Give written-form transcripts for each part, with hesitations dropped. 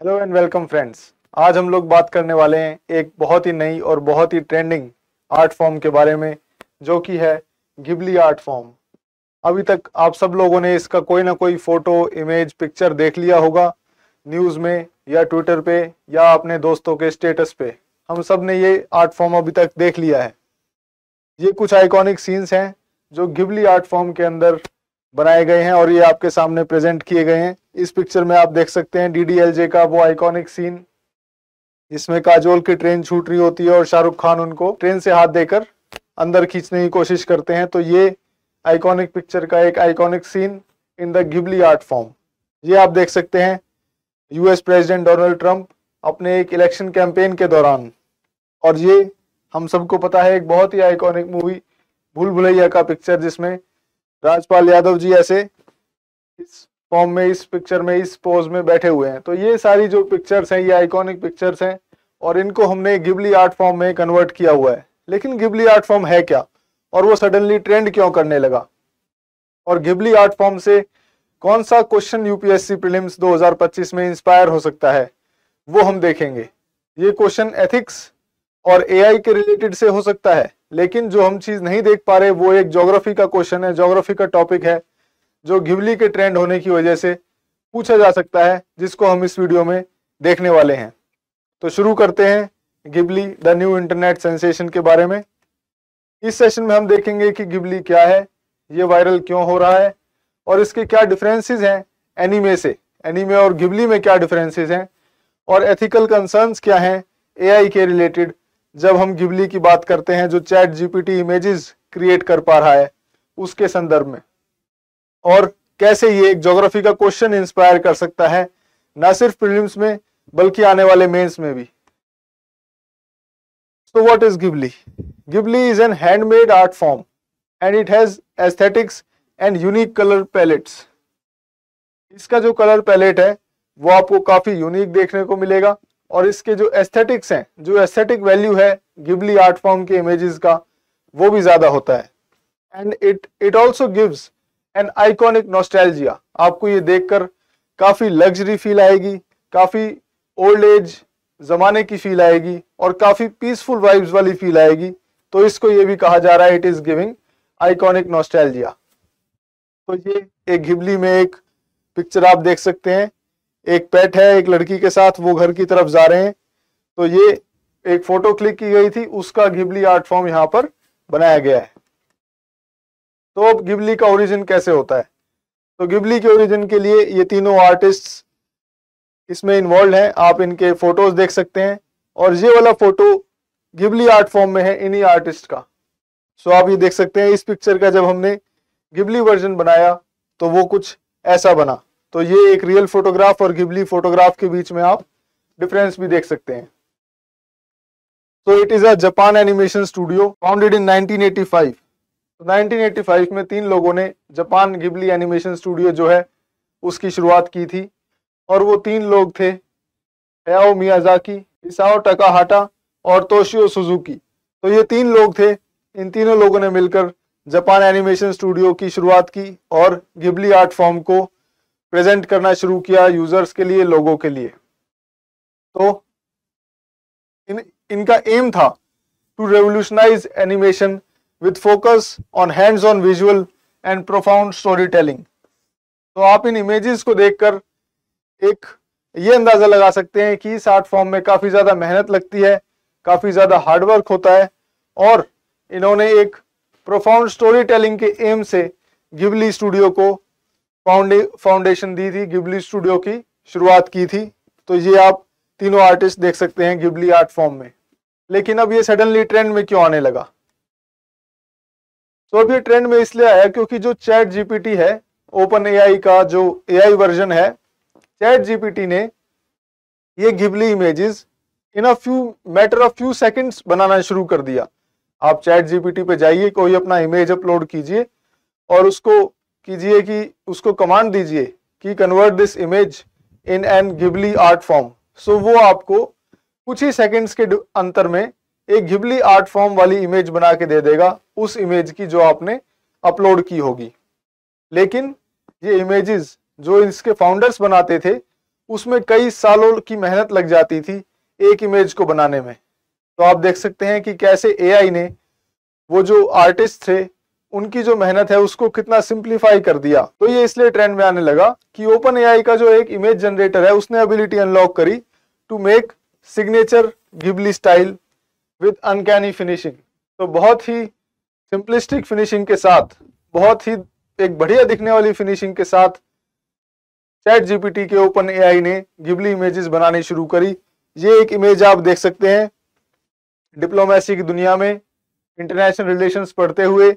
Hello and welcome friends. आज हम लोग बात करने वाले हैं एक बहुत ही नई और बहुत ही ट्रेंडिंग आर्ट फॉर्म के बारे में, जो कि है गिबली आर्ट फॉर्म। अभी तक आप सब लोगों ने इसका कोई ना कोई फोटो, इमेज, पिक्चर देख लिया होगा न्यूज़ में या ट्विटर पे या अपने दोस्तों के स्टेटस पे। हम सब ने ये आर्ट फॉर्म अभी तक देख लिया है। ये कुछ आइकॉनिक सीन्स हैं जो गिबली आर्ट फॉर्म के अंदर बनाए गए हैं और ये आपके सामने प्रेजेंट किए गए हैं। इस पिक्चर में आप देख सकते हैं डीडीएलजे का वो आइकॉनिक सीन, इसमें काजोल की ट्रेन छूट रही होती है और शाहरुख खान उनको ट्रेन से हाथ देकर अंदर खींचने की कोशिश करते हैं। तो ये आइकॉनिक पिक्चर का एक iconic seen in the Ghibli art form. ये आप देख सकते हैं यूएस प्रेसिडेंट डोनाल्ड ट्रंप अपने एक इलेक्शन कैंपेन के दौरान, और ये हम सबको पता है एक बहुत ही आइकॉनिक मूवी भूल भुलैया का पिक्चर, जिसमें राजपाल यादव जी ऐसे इस फॉर्म में, इस पिक्चर में, इस पोज में बैठे हुए हैं। तो ये सारी जो पिक्चर्स हैं ये आइकॉनिक पिक्चर्स हैं और इनको हमने गिबली आर्ट फॉर्म में कन्वर्ट किया हुआ है। लेकिन गिबली आर्ट फॉर्म है क्या और वो सडनली ट्रेंड क्यों करने लगा, और गिबली आर्ट फॉर्म से कौन सा क्वेश्चन यूपीएससी प्रीलिम्स 2025 में इंस्पायर हो सकता है, वो हम देखेंगे। ये क्वेश्चन एथिक्स और एआई के रिलेटेड से हो सकता है, लेकिन जो हम चीज नहीं देख पा रहे वो एक ज्योग्राफी का क्वेश्चन है, ज्योग्राफी का टॉपिक है जो गिबली के ट्रेंड होने की वजह से पूछा जा सकता है, जिसको हम इस वीडियो में देखने वाले हैं। तो शुरू करते हैं Ghibli the new internet sensation के बारे में। इस सेशन में हम देखेंगे कि गिबली क्या है, ये वायरल क्यों हो रहा है और इसके क्या डिफरेंसेस हैं एनीमे से, एनीमे और गिबली में क्या डिफरेंसेस हैं, और एथिकल कंसर्न्स क्या हैं एआई के रिलेटेड जब हम गिबली की बात करते हैं, जो चैट जीपीटी इमेजेस क्रिएट कर पा रहा है उसके संदर्भ में, और कैसे ये एक ज्योग्राफी का क्वेश्चन इंस्पायर कर सकता है ना सिर्फ प्रीलिम्स में बल्कि आने वाले मेंस में भी। So what is Ghibli? Ghibli is an handmade art form and it has aesthetics and unique color palettes. इसका जो कलर पैलेट है वो आपको काफी यूनिक देखने को मिलेगा और इसके जो एस्थेटिक्स हैं, जो एस्थेटिक वैल्यू है गिबली आर्ट फॉर्म के इमेजेस का, वो भी ज्यादा होता है। And it also gives an iconic nostalgia. आपको ये देखकर काफी लग्जरी फील आएगी, काफी ओल्ड एज जमाने की फील आएगी और काफी पीसफुल वाइब्स वाली फील आएगी। तो इसको ये भी कहा जा रहा है it is giving iconic nostalgia. तो ये एक गिबली में एक पिक्चर आप देख सकते हैं, एक पेट है एक लड़की के साथ, वो घर की तरफ जा रहे हैं। तो ये एक फोटो क्लिक की गई थी, उसका गिबली आर्ट फॉर्म यहाँ पर बनाया गया है। तो अब गिबली का ओरिजिन कैसे होता है? तो गिबली के ओरिजिन के लिए ये तीनों आर्टिस्ट इसमें इन्वॉल्व हैं। आप इनके फोटोज देख सकते हैं और ये वाला फोटो गिबली आर्ट फॉर्म में है इन्हीं आर्टिस्ट का। सो आप ये देख सकते हैं इस पिक्चर का जब हमने गिबली वर्जन बनाया तो वो कुछ ऐसा बना। तो ये एक रियल फोटोग्राफ और गिबली फोटोग्राफ के बीच में आप डिफरेंस भी देख सकते हैं। तो it is a Japan animation studio founded in 1985। तो 1985 में 3 लोगों ने जापान गिबली एनिमेशन स्टूडियो जो है उसकी शुरुआत की थी और वो 3 लोग थे, हैयाओ मियाजाकी, इसाओ टाकाहाटा और तोशियो सुजुकी। तो ये 3 लोग थे, इन तीनों लोगों ने मिलकर जापान एनिमेशन स्टूडियो की शुरुआत की और गिबली आर्ट फॉर्म को प्रेजेंट करना शुरू किया यूजर्स के लिए, लोगों के लिए। तो इनका एम था to revolutionise animation with focus on hands on visual and profound storytelling. तो आप इन इमेजेस को देखकर एक ये अंदाजा लगा सकते हैं कि इस आर्ट फॉर्म में काफी ज्यादा मेहनत लगती है, काफी ज्यादा हार्डवर्क होता है और इन्होंने एक प्रोफाउंड स्टोरी टेलिंग के एम से गिबली स्टूडियो को फाउंडेशन दी थी, गिबली स्टूडियो की शुरुआत की थी। तो ये आप तीनों आर्टिस्ट देख सकते हैं गिबली आर्ट फॉर्म में। लेकिन अब ये सडनली ट्रेंड में क्यों आने लगा? तो अब ये ट्रेंड में इसलिए आया क्योंकि जो चैट जीपीटी है, ओपन एआई का जो एआई वर्जन है, चैट जीपीटी ने ये Ghibli images in a matter of few seconds बनाना शुरू कर दिया। आप चैट जीपीटी पे जाइए, कोई अपना इमेज अपलोड कीजिए और उसको कीजिए कि उसको कमांड दीजिए कि convert this image in an Ghibli art form. So वो आपको कुछ ही सेकंड्स के अंतर में एक गिबली आर्ट फॉर्म वाली इमेज बना के दे देगा, उस इमेज की जो आपने अपलोड की होगी। लेकिन ये इमेजेस जो इसके फाउंडर्स बनाते थे उसमें कई सालों की मेहनत लग जाती थी एक इमेज को बनाने में। तो आप देख सकते हैं कि कैसे एआई ने वो जो आर्टिस्ट थे उनकी जो मेहनत है उसको कितना सिंप्लीफाई कर दिया। तो ये इसलिए ट्रेंड में आने लगा कि ओपन एआई का जो एक इमेज जनरेटर है उसने एबिलिटी अनलॉक करी to make signature Ghibli style with uncanny finishing. तो बहुत ही सिंपलिस्टिक फिनिशिंग के साथ, बहुत ही एक बढ़िया दिखने वाली फिनिशिंग के साथ चैट जीपीटी के ओपन एआई ने गिबली इमेजेस बनानी शुरू करी। ये एक इमेज आप देख सकते हैं डिप्लोमेसी की दुनिया में इंटरनेशनल रिलेशंस पढ़ते हुए।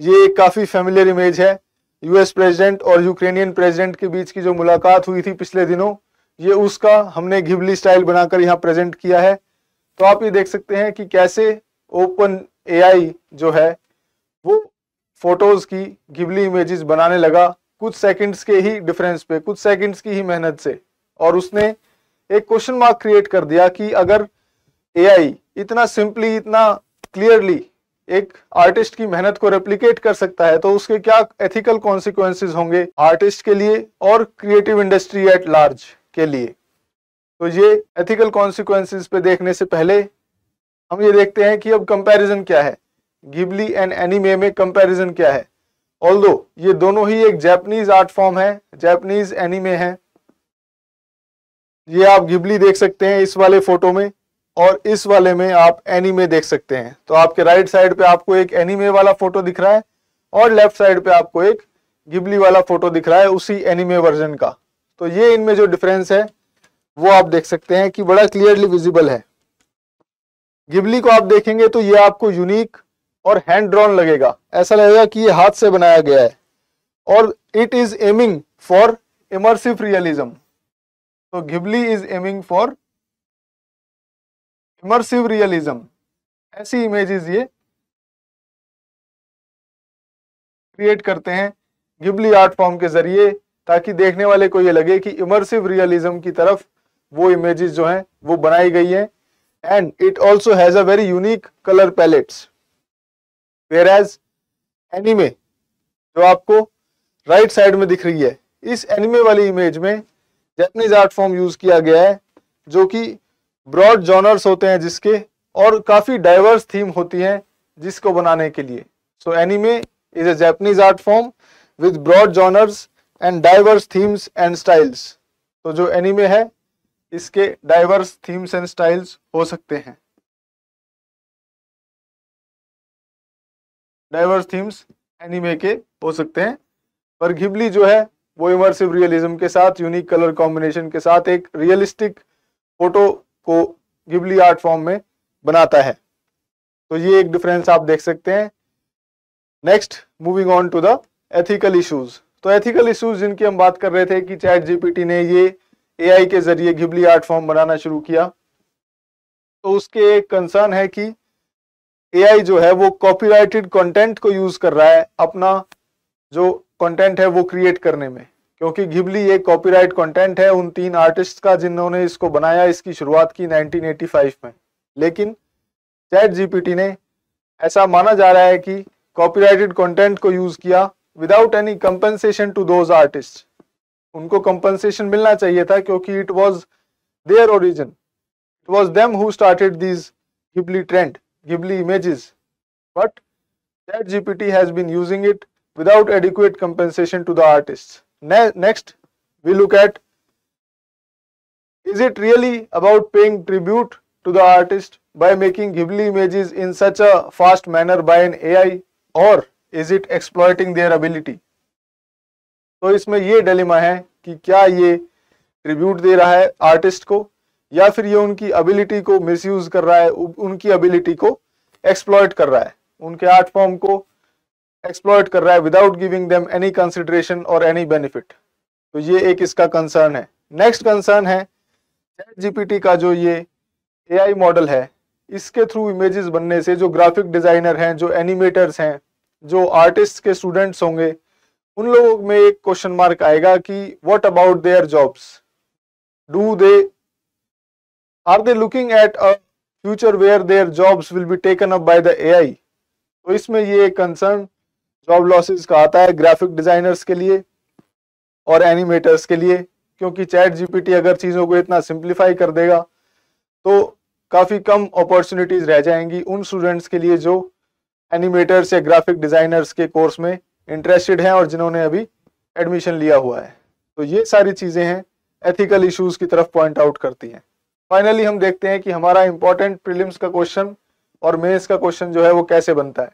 ये एक काफी फेमिलियर इमेज है। यूएस प्रेसिडेंट और यूक्रेनियन प्रेसिडेंट के बीच की जो मुलाकात हुई थी पिछले दिनों, ये उसका हमने गिबली स्टाइल बनाकर यहाँ प्रेजेंट किया है। तो आप ये देख सकते हैं कि कैसे ओपन एआई जो है वो फोटोज की गिबली इमेजेस बनाने लगा कुछ सेकंड्स के ही डिफरेंस पे, कुछ सेकंड्स की ही मेहनत से। और उसने एक क्वेश्चन मार्क क्रिएट कर दिया कि अगर एआई इतना सिंपली, इतना क्लियरली एक आर्टिस्ट की मेहनत को रेप्लिकेट कर सकता है तो उसके क्या एथिकल कॉन्सिक्वेंसेस होंगे आर्टिस्ट के लिए और क्रिएटिव इंडस्ट्री एट लार्ज के लिए। तो ये एथिकल कॉन्सिक्वेंसेस पे देखने से पहले हम ये देखते हैं कि अब कंपैरिजन क्या है, गिबली एंड एनीमे में कंपैरिजन क्या है। ऑल्दो ये दोनों ही एक जापानीज आर्ट फॉर्म है, जापानीज एनीमे है। ये आप गिबली देख सकते हैं इस वाले फोटो में और इस वाले में आप एनीमे देख सकते हैं। तो आपके राइट साइड पे आपको एक एनीमे वाला फोटो दिख रहा है और लेफ्ट साइड पे आपको एक गिबली वाला फोटो दिख रहा है उसी एनीमे वर्जन का। तो ये इनमें जो डिफरेंस है वो आप देख सकते हैं कि बड़ा क्लियरली विजिबल है। गिबली को आप देखेंगे तो ये आपको यूनिक और हैंड ड्रॉन लगेगा, ऐसा लगेगा कि ये हाथ से बनाया गया है और it is aiming for immersive realism. तो Ghibli is aiming for immersive realism. ऐसी इमेजेस ये क्रिएट करते हैं गिबली आर्ट फॉर्म के जरिए ताकि देखने वाले को ये लगे कि इमर्सिव रियलिज्म की तरफ वो इमेजेस जो हैं वो बनाई गई हैं। And it also has a very unique colour pallets. Whereas anime जो आपको राइट साइड में दिख रही है, इस एनीमे वाली इमेज में जापानीज आर्ट फॉर्म यूज किया गया है जो कि ब्रॉड जॉनर्स होते हैं जिसके, और काफी डाइवर्स थीम होती हैं जिसको बनाने के लिए। So anime is a Japanese art form with broad genres and diverse themes and styles. तो जो एनीमे है इसके डाइवर्स थीम्स एंड स्टाइल्स हो सकते हैं, डाइवर्स थीम्स एनीमे के हो सकते हैं। पर गिबली जो है वो इमर्सिव रियलिज्म के साथ, यूनिक कलर कॉम्बिनेशन के साथ एक रियलिस्टिक फोटो को गिबली आर्ट फॉर्म में बनाता है। तो ये एक डिफरेंस आप देख सकते हैं। Next moving on to the ethical issues. तो एथिकल इश्यूज जिनकी हम बात कर रहे थे कि चैट जीपीटी ने ये एआई के जरिए गिबली आर्ट फॉर्म बनाना शुरू किया, तो उसके एक कंसर्न है कि एआई जो है वो कॉपीराइटेड कंटेंट को यूज कर रहा है अपना जो कंटेंट है वो क्रिएट करने में, क्योंकि गिबली एक कॉपीराइट कंटेंट है उन 3 आर्टिस्ट का जिन्होंने इसको बनाया। इसकी शुरुआत की 1985 में, लेकिन चैट जीपीटी ने ऐसा माना जा रहा है कि कॉपीराइटेड कंटेंट को यूज किया without any compensation to those artist. उनको कंपनसेशन मिलना चाहिए था क्योंकि it was their origin, it was them who started this Ghibli trend, Ghibli images, but ChatGPT has been using it without adequate compensation to the artists. Next, we look at, is it really about paying tribute to the artist by making Ghibli images in such a fast manner by an AI, or is it exploiting their ability? तो इसमें ये dilemma है कि क्या ये tribute दे रहा है artist को या फिर ये उनकी एबिलिटी को मिसयूज कर रहा है, उनकी एबिलिटी को एक्सप्लॉइट कर रहा है, उनके आर्ट फॉर्म को एक्सप्लॉइट कर रहा है without giving them any consideration और एनी बेनिफिट। तो ये एक इसका कंसर्न है। नेक्स्ट कंसर्न है चैट जीपीटी का जो ये एआई मॉडल है, इसके थ्रू इमेजेस बनने से जो ग्राफिक डिजाइनर हैं, जो एनिमेटर्स हैं, जो आर्टिस्ट के स्टूडेंट्स होंगे, उन लोगों में एक क्वेश्चन मार्क आएगा कि what about their jobs, do they are they looking at a future where their jobs will be taken up by the AI. तो इसमें ये एक कंसर्न जॉब लॉसेस का आता है ग्राफिक डिजाइनर्स के लिए और एनिमेटर्स के लिए, क्योंकि चैट जीपीटी अगर चीज़ों को इतना सिंप्लीफाई कर देगा तो काफ़ी कम अपॉर्चुनिटीज़ रह जाएंगी उन स्टूडेंट्स के लिए जो एनिमेटर्स या ग्राफिक डिज़ाइनर्स के कोर्स में इंटरेस्टेड हैं और जिन्होंने अभी एडमिशन लिया हुआ है। तो ये सारी चीज़ें हैं एथिकल इश्यूज़ की तरफ पॉइंट आउट करती हैं। फाइनली हम देखते हैं कि हमारा इंपॉर्टेंट प्रीलिम्स का क्वेश्चन और मेंस का क्वेश्चन जो है वो कैसे बनता है।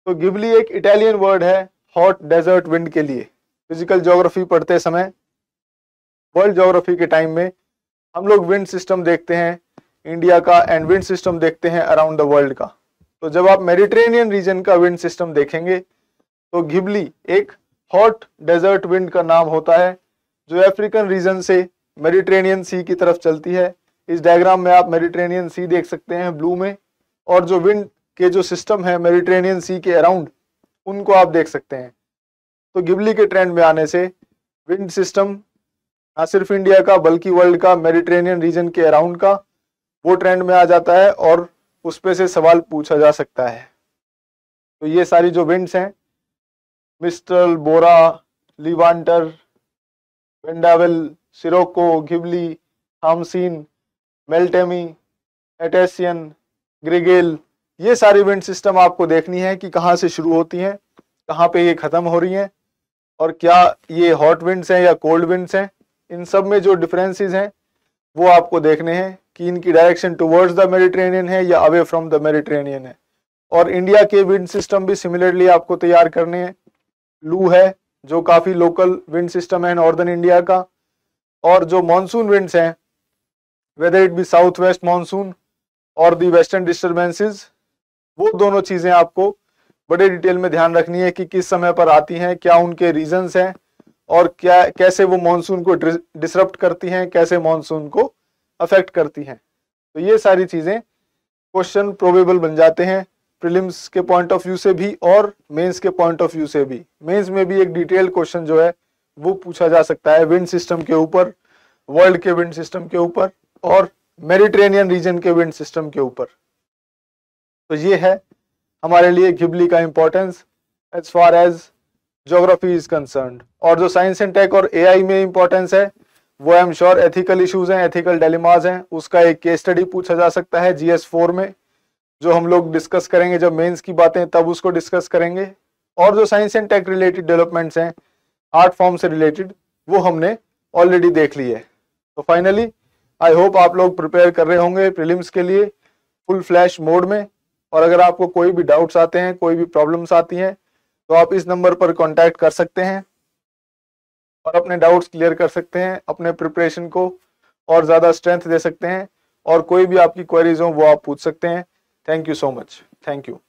तो गिबली एक इटालियन वर्ड है हॉट डेजर्ट विंड के लिए। फिजिकल ज्योग्राफी पढ़ते समय, वर्ल्ड ज्योग्राफी के टाइम में हम लोग विंड सिस्टम देखते हैं इंडिया का एंड विंड सिस्टम देखते हैं अराउंड द वर्ल्ड का। तो जब आप मेडिटेरेनियन रीजन का विंड सिस्टम देखेंगे तो गिबली एक हॉट डेजर्ट विंड का नाम होता है जो अफ्रीकन रीजन से मेडिटेरेनियन सी की तरफ चलती है। इस डायग्राम में आप मेडिटेरेनियन सी देख सकते हैं ब्लू में, और जो विंड के जो सिस्टम है मेडिटेरेनियन सी के अराउंड उनको आप देख सकते हैं। तो गिबली के ट्रेंड में आने से विंड सिस्टम ना सिर्फ इंडिया का बल्कि वर्ल्ड का मेडिटेरेनियन रीजन के अराउंड का वो ट्रेंड में आ जाता है और उस पे से सवाल पूछा जा सकता है। तो ये सारी जो विंड्स हैं मिस्ट्रल, बोरा, लीवांटर, वेंडावेल, सिरोको, गिबली, हामसीन, मेल्टेमी, एटेसियन, ग्रिगेल, ये सारी विंड सिस्टम आपको देखनी है कि कहाँ से शुरू होती हैं, कहाँ पे ये ख़त्म हो रही हैं और क्या ये हॉट विंड्स हैं या कोल्ड विंड्स हैं। इन सब में जो डिफरेंसेस हैं वो आपको देखने हैं कि इनकी डायरेक्शन टुवर्ड्स द मेडिटेरेनियन है या अवे फ्रॉम द मेडिटेरेनियन है। और इंडिया के विंड सिस्टम भी सिमिलरली आपको तैयार करने हैं। लू है जो काफ़ी लोकल विंड सिस्टम है नॉर्दर्न इंडिया का, और जो मॉनसून विंड्स हैं whether it be south west monsoon और दी वेस्टर्न डिस्टर्बेंसेस, वो दोनों चीज़ें आपको बड़े डिटेल में ध्यान रखनी है कि किस समय पर आती हैं, क्या उनके रीजंस हैं और क्या कैसे वो मॉनसून को डिसरप्ट करती हैं, कैसे मॉनसून को अफेक्ट करती हैं। तो ये सारी चीज़ें क्वेश्चन प्रोबेबल बन जाते हैं प्रीलिम्स के पॉइंट ऑफ व्यू से भी और मेंस के पॉइंट ऑफ व्यू से भी। मेंस में भी एक डिटेल्ड क्वेश्चन जो है वो पूछा जा सकता है विंड सिस्टम के ऊपर, वर्ल्ड के विंड सिस्टम के ऊपर और मेडिटेरेनियन रीजन के विंड सिस्टम के ऊपर। तो ये है हमारे लिए गिबली का importance as far as geography is concerned. और जो साइंस एंड टेक और एआई में इंपॉर्टेंस है वो I am sure ethical issues हैं, एथिकल डिलेमास हैं, उसका एक केस स्टडी पूछा जा सकता है GS4 में, जो हम लोग डिस्कस करेंगे जब मेंस की बातें तब उसको डिस्कस करेंगे। और जो science and tech related developments हैं आर्ट फॉर्म से रिलेटेड वो हमने ऑलरेडी देख ली है। तो फाइनली आई होप आप लोग प्रिपेयर कर रहे होंगे प्रीलिम्स के लिए फुल फ्लैश मोड में। और अगर आपको कोई भी डाउट्स आते हैं, कोई भी प्रॉब्लम्स आती हैं, तो आप इस नंबर पर कांटेक्ट कर सकते हैं और अपने डाउट्स क्लियर कर सकते हैं, अपने प्रिपरेशन को और ज़्यादा स्ट्रेंथ दे सकते हैं, और कोई भी आपकी क्वेरीज हो वो आप पूछ सकते हैं। Thank you so much. Thank you.